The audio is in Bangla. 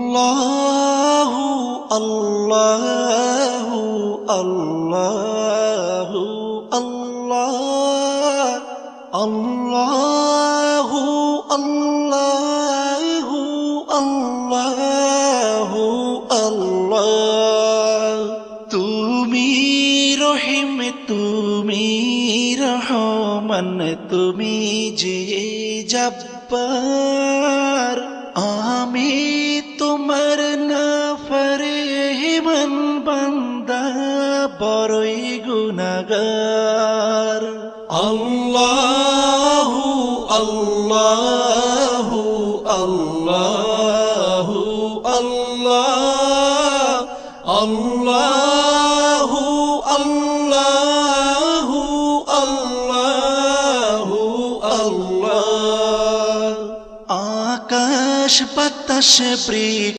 আল্লাহু আল্লাহু আল্লাহু আল্লাহ আল্লাহু আল্লাহু আল্লাহু আল্লাহ। তুমি রহিম তুমি রহমান তুমি যে জব্বার, আমি তোমার নাফরমান বান্দা বড়ই গুনাহগার। আল্লাহু আল্লাহু আল্লাহু আল্লাহ আল্লাহু আল্লাহু আল্লাহু আল্লাহ। আকাশ বাতাস বৃক্ষ